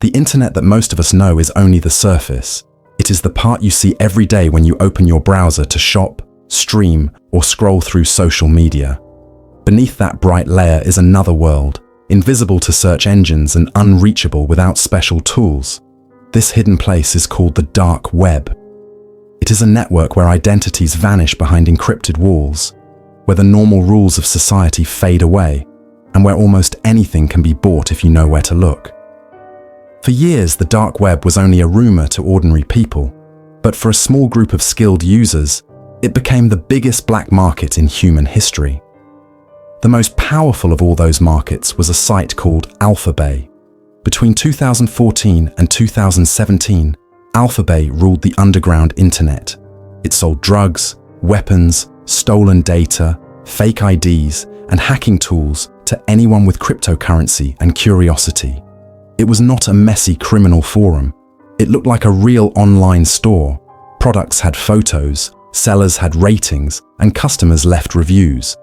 The internet that most of us know is only the surface. It is the part you see every day when you open your browser to shop, stream, or scroll through social media. Beneath that bright layer is another world, invisible to search engines and unreachable without special tools. This hidden place is called the dark web. It is a network where identities vanish behind encrypted walls, where the normal rules of society fade away, and where almost anything can be bought if you know where to look. For years, the dark web was only a rumor to ordinary people, but for a small group of skilled users, it became the biggest black market in human history. The most powerful of all those markets was a site called AlphaBay. Between 2014 and 2017, AlphaBay ruled the underground internet. It sold drugs, weapons, stolen data, fake IDs, and hacking tools to anyone with cryptocurrency and curiosity. It was not a messy criminal forum. It looked like a real online store. Products had photos, sellers had ratings, and customers left reviews.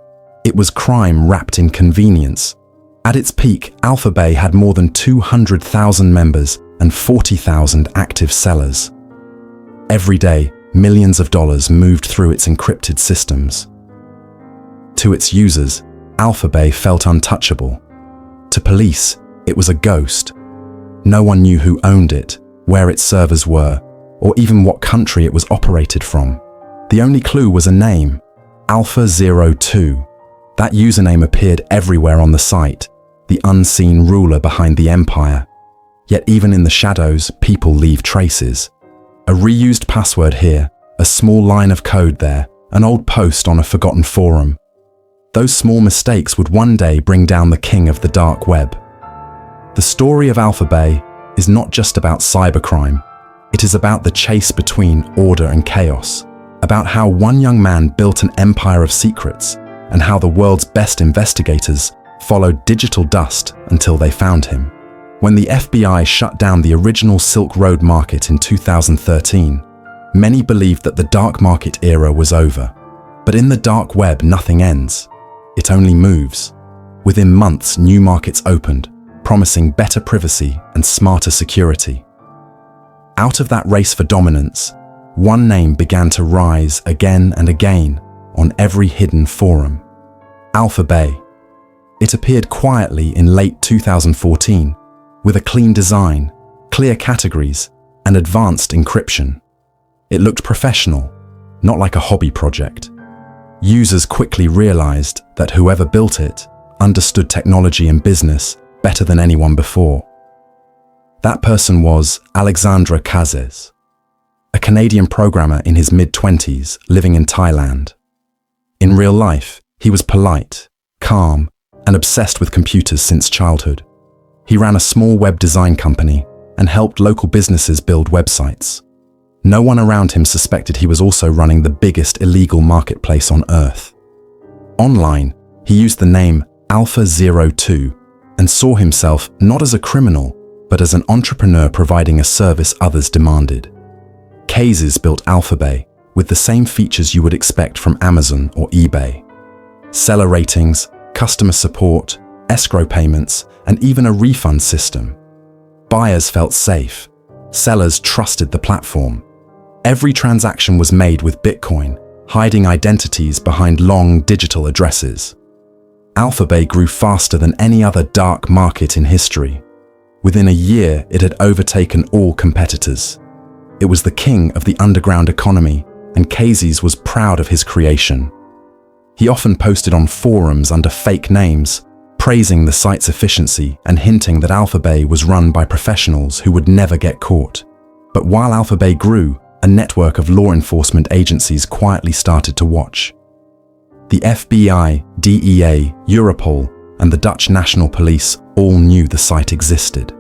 It was crime wrapped in convenience. At its peak, AlphaBay had more than 200,000 members and 40,000 active sellers. Every day, millions of dollars moved through its encrypted systems. To its users, AlphaBay felt untouchable. To police, it was a ghost. No one knew who owned it, where its servers were, or even what country it was operated from. The only clue was a name, Alpha02. That username appeared everywhere on the site, the unseen ruler behind the empire. Yet even in the shadows, people leave traces. A reused password here, a small line of code there, an old post on a forgotten forum. Those small mistakes would one day bring down the king of the dark web. The story of AlphaBay is not just about cybercrime. It is about the chase between order and chaos, about how one young man built an empire of secrets, and how the world's best investigators followed digital dust until they found him. When the FBI shut down the original Silk Road market in 2013, many believed that the dark market era was over. But in the dark web, nothing ends. It only moves. Within months, new markets opened, promising better privacy and smarter security. Out of that race for dominance, one name began to rise again and again on every hidden forum: AlphaBay. It appeared quietly in late 2014, with a clean design, clear categories, and advanced encryption. It looked professional, not like a hobby project. Users quickly realized that whoever built it understood technology and business better than anyone before. That person was Alexandre Cazes, a Canadian programmer in his mid-20s living in Thailand. In real life, he was polite, calm, and obsessed with computers since childhood. He ran a small web design company and helped local businesses build websites. No one around him suspected he was also running the biggest illegal marketplace on Earth. Online, he used the name Alpha02 and saw himself not as a criminal, but as an entrepreneur providing a service others demanded. Cazes built AlphaBay with the same features you would expect from Amazon or eBay: seller ratings, customer support, escrow payments, and even a refund system. Buyers felt safe. Sellers trusted the platform. Every transaction was made with Bitcoin, hiding identities behind long digital addresses. AlphaBay grew faster than any other dark market in history. Within a year, it had overtaken all competitors. It was the king of the underground economy, and Cazes was proud of his creation. He often posted on forums under fake names, praising the site's efficiency and hinting that AlphaBay was run by professionals who would never get caught. But while AlphaBay grew, a network of law enforcement agencies quietly started to watch. The FBI, DEA, Europol, and the Dutch National Police all knew the site existed.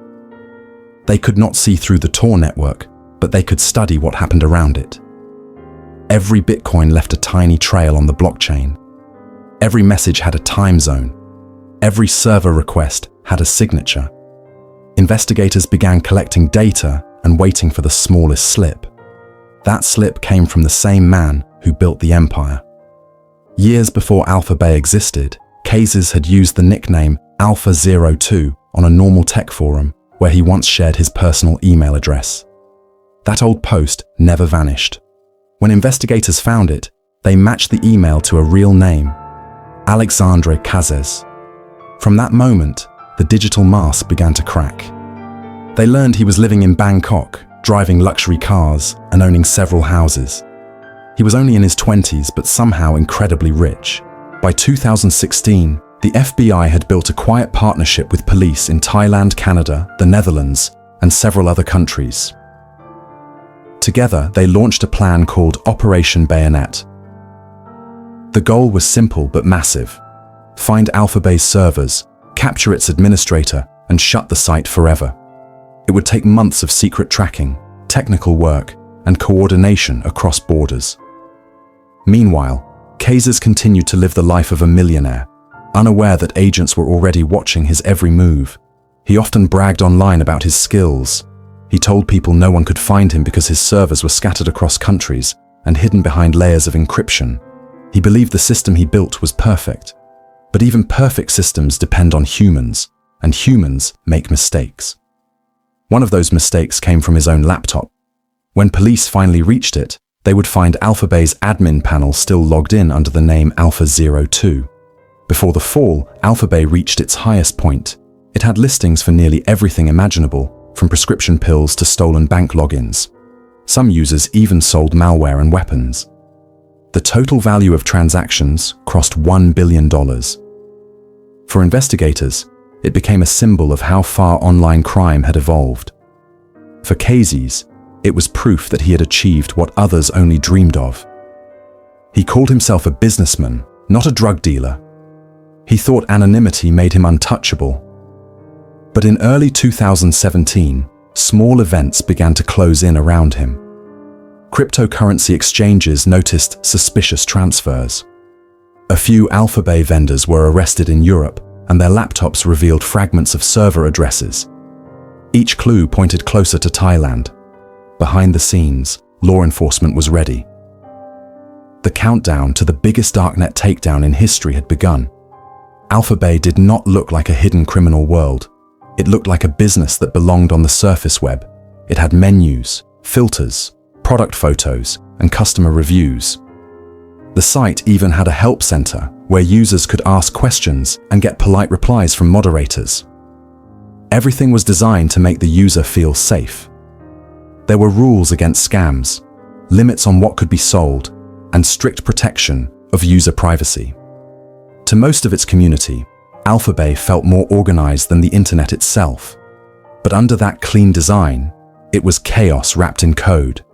They could not see through the Tor network, but they could study what happened around it. Every Bitcoin left a tiny trail on the blockchain. Every message had a time zone. Every server request had a signature. Investigators began collecting data and waiting for the smallest slip. That slip came from the same man who built the empire. Years before AlphaBay existed, Cazes had used the nickname Alpha02 on a normal tech forum where he once shared his personal email address. That old post never vanished. When investigators found it, they matched the email to a real name, Alexandre Cazes. From that moment, the digital mask began to crack. They learned he was living in Bangkok, driving luxury cars and owning several houses. He was only in his 20s, but somehow incredibly rich. By 2016, the FBI had built a quiet partnership with police in Thailand, Canada, the Netherlands, and several other countries. Together, they launched a plan called Operation Bayonet. The goal was simple but massive: find AlphaBay's servers, capture its administrator, and shut the site forever. It would take months of secret tracking, technical work, and coordination across borders. Meanwhile, Cazes continued to live the life of a millionaire, unaware that agents were already watching his every move. He often bragged online about his skills. He told people no one could find him because his servers were scattered across countries and hidden behind layers of encryption. He believed the system he built was perfect. But even perfect systems depend on humans, and humans make mistakes. One of those mistakes came from his own laptop. When police finally reached it, they would find AlphaBay's admin panel still logged in under the name Alpha02. Before the fall, AlphaBay reached its highest point. It had listings for nearly everything imaginable, from prescription pills to stolen bank logins. Some users even sold malware and weapons. The total value of transactions crossed $1 billion. For investigators, it became a symbol of how far online crime had evolved. For Cazes, it was proof that he had achieved what others only dreamed of. He called himself a businessman, not a drug dealer. He thought anonymity made him untouchable. But in early 2017, small events began to close in around him. Cryptocurrency exchanges noticed suspicious transfers. A few AlphaBay vendors were arrested in Europe, and their laptops revealed fragments of server addresses. Each clue pointed closer to Thailand. Behind the scenes, law enforcement was ready. The countdown to the biggest darknet takedown in history had begun. AlphaBay did not look like a hidden criminal world. It looked like a business that belonged on the surface web. It had menus, filters, product photos, and customer reviews. The site even had a help center where users could ask questions and get polite replies from moderators. Everything was designed to make the user feel safe. There were rules against scams, limits on what could be sold, and strict protection of user privacy. To most of its community, AlphaBay felt more organized than the internet itself. But under that clean design, it was chaos wrapped in code.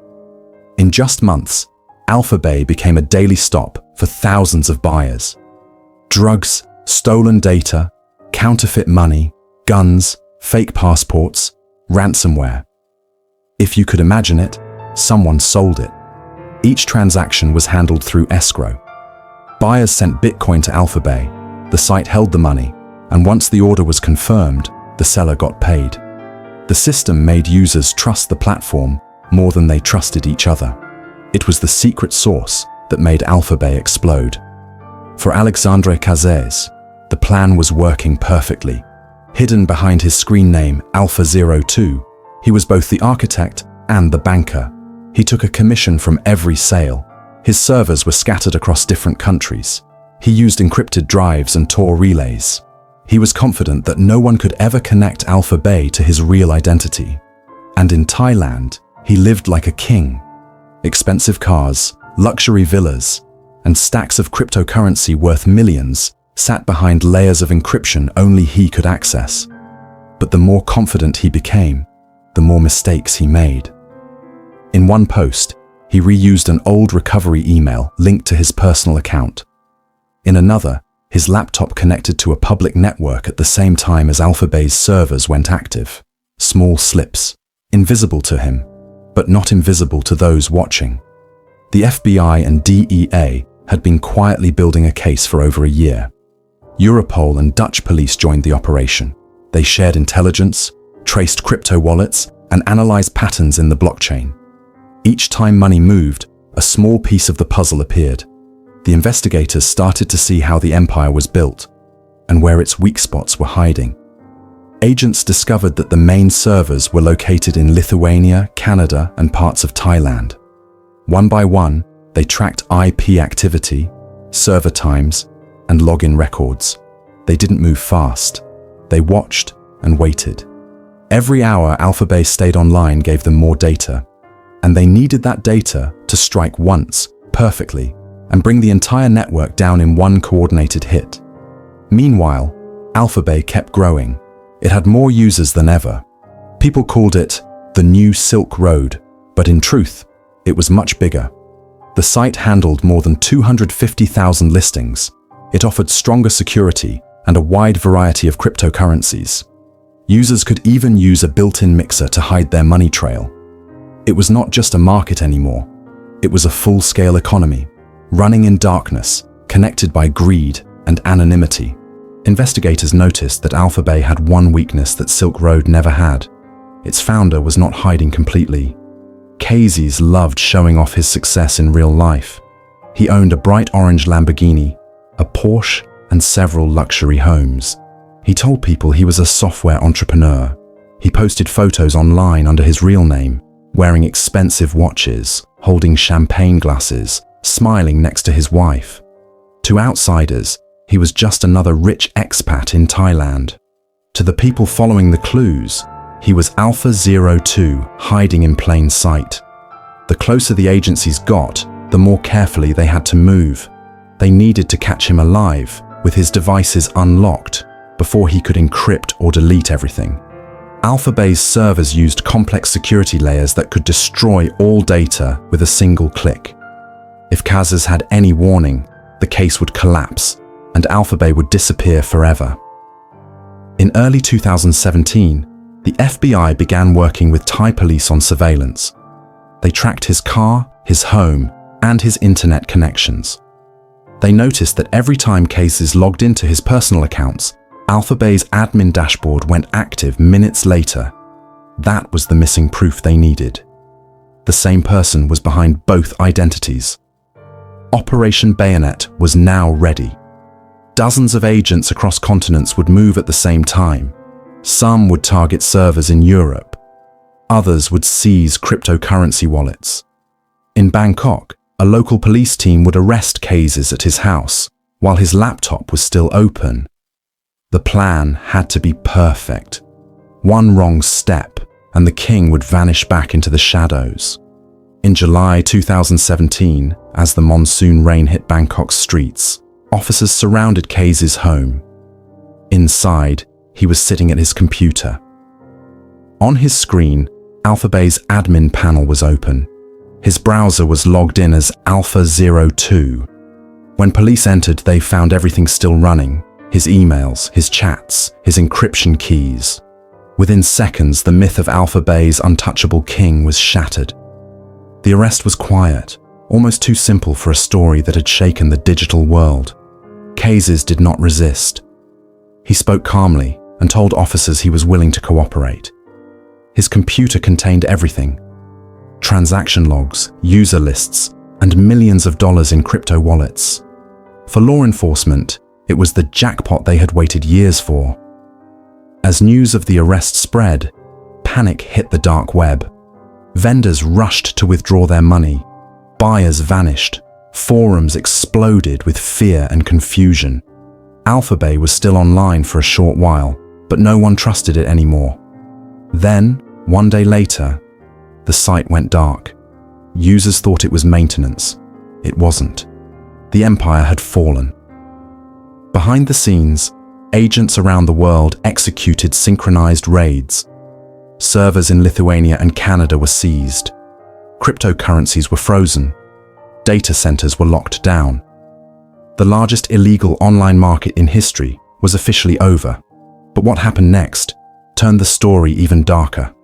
In just months, AlphaBay became a daily stop for thousands of buyers. Drugs, stolen data, counterfeit money, guns, fake passports, ransomware. If you could imagine it, someone sold it. Each transaction was handled through escrow. Buyers sent Bitcoin to AlphaBay, the site held the money, and once the order was confirmed, the seller got paid. The system made users trust the platform more than they trusted each other. It was the secret sauce that made AlphaBay explode. For Alexandre Cazes, the plan was working perfectly. Hidden behind his screen name Alpha02, he was both the architect and the banker. He took a commission from every sale. His servers were scattered across different countries. He used encrypted drives and Tor relays. He was confident that no one could ever connect AlphaBay to his real identity. And in Thailand, he lived like a king. Expensive cars, luxury villas, and stacks of cryptocurrency worth millions sat behind layers of encryption only he could access. But the more confident he became, the more mistakes he made. In one post, he reused an old recovery email linked to his personal account. In another, his laptop connected to a public network at the same time as AlphaBay's servers went active. Small slips, invisible to him, but not invisible to those watching. The FBI and DEA had been quietly building a case for over a year. Europol and Dutch police joined the operation. They shared intelligence, traced crypto wallets, and analyzed patterns in the blockchain. Each time money moved, a small piece of the puzzle appeared. The investigators started to see how the empire was built and where its weak spots were hiding. agents discovered that the main servers were located in Lithuania, Canada, and parts of Thailand. One by one, they tracked IP activity, server times, and login records. They didn't move fast. They watched and waited. Every hour AlphaBay stayed online gave them more data, and they needed that data to strike once, perfectly, and bring the entire network down in one coordinated hit. Meanwhile, AlphaBay kept growing. It had more users than ever. People called it the new Silk Road, but in truth, it was much bigger. The site handled more than 250,000 listings. It offered stronger security and a wide variety of cryptocurrencies. Users could even use a built-in mixer to hide their money trail. It was not just a market anymore. It was a full-scale economy, running in darkness, connected by greed and anonymity. Investigators noticed that AlphaBay had one weakness that Silk Road never had. Its founder was not hiding completely. Cazes loved showing off his success in real life. He owned a bright orange Lamborghini, a Porsche, and several luxury homes. He told people he was a software entrepreneur. He posted photos online under his real name, wearing expensive watches, holding champagne glasses, smiling next to his wife. To outsiders, he was just another rich expat in Thailand. To the people following the clues, he was Alpha 02 hiding in plain sight. The closer the agencies got, the more carefully they had to move. They needed to catch him alive, with his devices unlocked, before he could encrypt or delete everything. AlphaBay's servers used complex security layers that could destroy all data with a single click. If Cazes had any warning, the case would collapse, and AlphaBay would disappear forever. In early 2017, the FBI began working with Thai police on surveillance. They tracked his car, his home, and his internet connections. They noticed that every time Cazes logged into his personal accounts, AlphaBay's admin dashboard went active minutes later. That was the missing proof they needed. The same person was behind both identities. Operation Bayonet was now ready. Dozens of agents across continents would move at the same time. Some would target servers in Europe. Others would seize cryptocurrency wallets. In Bangkok, a local police team would arrest Cazes at his house while his laptop was still open. The plan had to be perfect. One wrong step, and the king would vanish back into the shadows. In July 2017, as the monsoon rain hit Bangkok's streets, officers surrounded Cazes' home. Inside, he was sitting at his computer. On his screen, AlphaBay's admin panel was open. His browser was logged in as Alpha 02. When police entered, they found everything still running. His emails, his chats, his encryption keys. Within seconds, the myth of AlphaBay's untouchable king was shattered. The arrest was quiet, almost too simple for a story that had shaken the digital world. Cazes did not resist. He spoke calmly and told officers he was willing to cooperate. His computer contained everything: transaction logs, user lists, and millions of dollars in crypto wallets. For law enforcement, it was the jackpot they had waited years for. As news of the arrest spread, panic hit the dark web. Vendors rushed to withdraw their money. Buyers vanished. Forums exploded with fear and confusion. AlphaBay was still online for a short while, but no one trusted it anymore. Then, one day later, the site went dark. Users thought it was maintenance. It wasn't. The empire had fallen. Behind the scenes, agents around the world executed synchronized raids. Servers in Lithuania and Canada were seized. Cryptocurrencies were frozen. Data centers were locked down. The largest illegal online market in history was officially over. But what happened next turned the story even darker.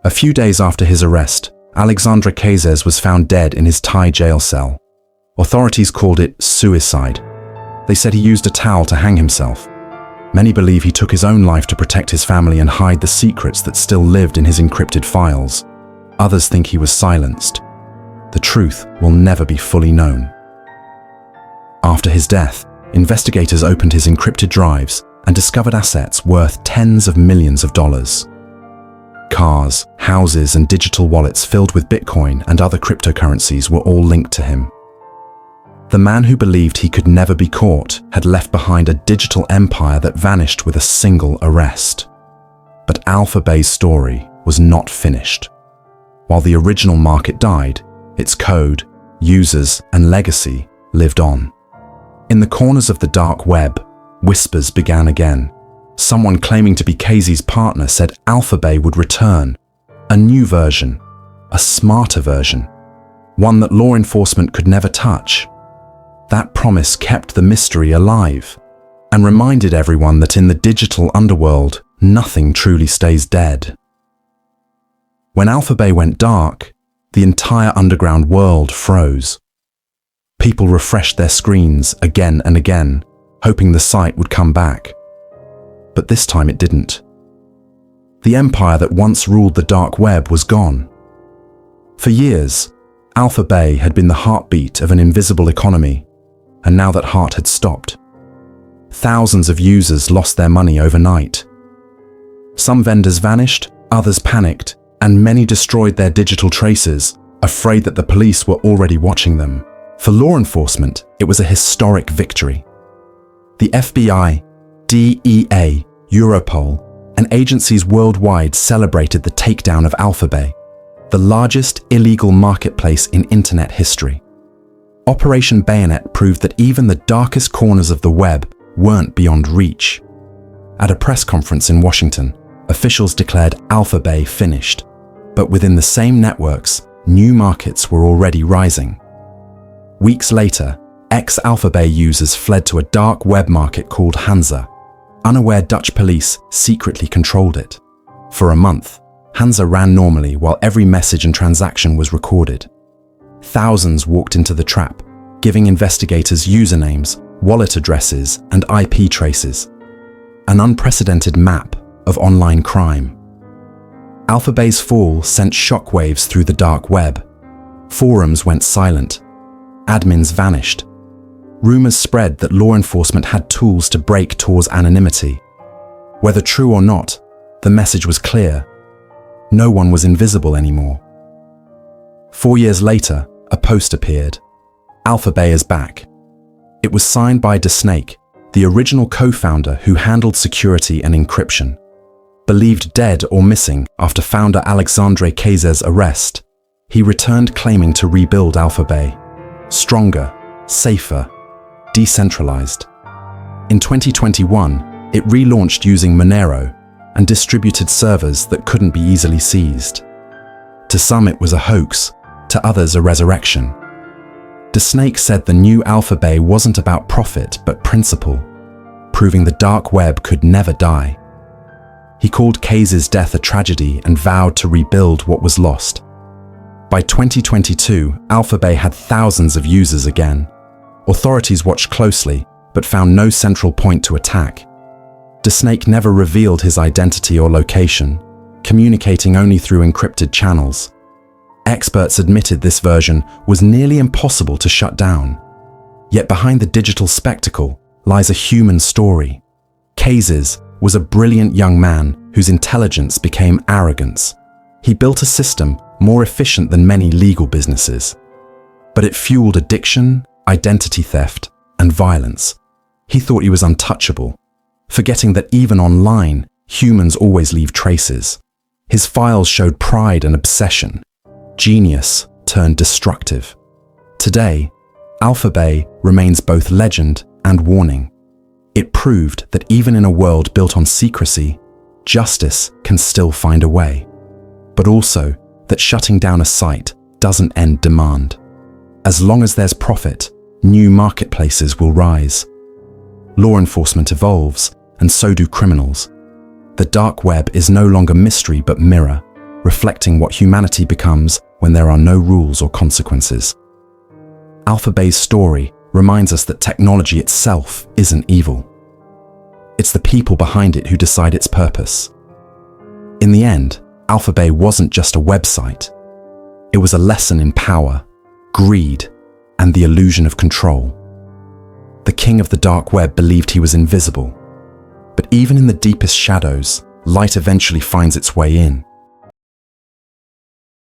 A few days after his arrest, Alexandre Cazes was found dead in his Thai jail cell. Authorities called it suicide. They said he used a towel to hang himself. Many believe he took his own life to protect his family and hide the secrets that still lived in his encrypted files. Others think he was silenced. The truth will never be fully known. After his death, investigators opened his encrypted drives and discovered assets worth tens of millions of dollars. Cars, houses, and digital wallets filled with Bitcoin and other cryptocurrencies were all linked to him. The man who believed he could never be caught had left behind a digital empire that vanished with a single arrest. But AlphaBay's story was not finished. While the original market died, its code, users, and legacy lived on. In the corners of the dark web, whispers began again. Someone claiming to be Cazes' partner said AlphaBay would return. A new version, a smarter version, one that law enforcement could never touch. That promise kept the mystery alive and reminded everyone that in the digital underworld, nothing truly stays dead. When AlphaBay went dark, the entire underground world froze. People refreshed their screens again and again, hoping the site would come back. But this time it didn't. The empire that once ruled the dark web was gone. For years, AlphaBay had been the heartbeat of an invisible economy, and now that heart had stopped. Thousands of users lost their money overnight. Some vendors vanished, others panicked, and many destroyed their digital traces, afraid that the police were already watching them. For law enforcement, it was a historic victory. The FBI, DEA, Europol, and agencies worldwide celebrated the takedown of AlphaBay, the largest illegal marketplace in internet history. Operation Bayonet proved that even the darkest corners of the web weren't beyond reach. At a press conference in Washington, officials declared AlphaBay finished, but within the same networks, new markets were already rising. Weeks later, ex-AlphaBay users fled to a dark web market called Hansa. Unaware Dutch police secretly controlled it. For a month, Hansa ran normally while every message and transaction was recorded. Thousands walked into the trap, giving investigators usernames, wallet addresses, and IP traces. An unprecedented map of online crime. AlphaBay's fall sent shockwaves through the dark web. Forums went silent. Admins vanished. Rumors spread that law enforcement had tools to break Tor's anonymity. Whether true or not, the message was clear. No one was invisible anymore. 4 years later, a post appeared. AlphaBay is back. It was signed by DeSnake, the original co-founder who handled security and encryption. Believed dead or missing after founder Alexandre Cazes' arrest, he returned claiming to rebuild AlphaBay. Stronger, safer, decentralized. In 2021, it relaunched using Monero and distributed servers that couldn't be easily seized. To some it was a hoax, to others a resurrection. DeSnake said the new AlphaBay wasn't about profit but principle, proving the dark web could never die. He called Cazes' death a tragedy and vowed to rebuild what was lost. By 2022, AlphaBay had thousands of users again. Authorities watched closely, but found no central point to attack. DeSnake never revealed his identity or location, communicating only through encrypted channels. Experts admitted this version was nearly impossible to shut down. Yet behind the digital spectacle lies a human story. Cazes was a brilliant young man whose intelligence became arrogance. He built a system more efficient than many legal businesses. But it fueled addiction, identity theft, and violence. He thought he was untouchable, forgetting that even online, humans always leave traces. His files showed pride and obsession. Genius turned destructive. Today, AlphaBay remains both legend and warning. It proved that even in a world built on secrecy, justice can still find a way. But also that shutting down a site doesn't end demand. As long as there's profit, new marketplaces will rise. Law enforcement evolves, and so do criminals. The dark web is no longer mystery but mirror, reflecting what humanity becomes when there are no rules or consequences. AlphaBay's story reminds us that technology itself isn't evil. It's the people behind it who decide its purpose. In the end, AlphaBay wasn't just a website. It was a lesson in power, greed, and the illusion of control. The king of the dark web believed he was invisible. But even in the deepest shadows, light eventually finds its way in.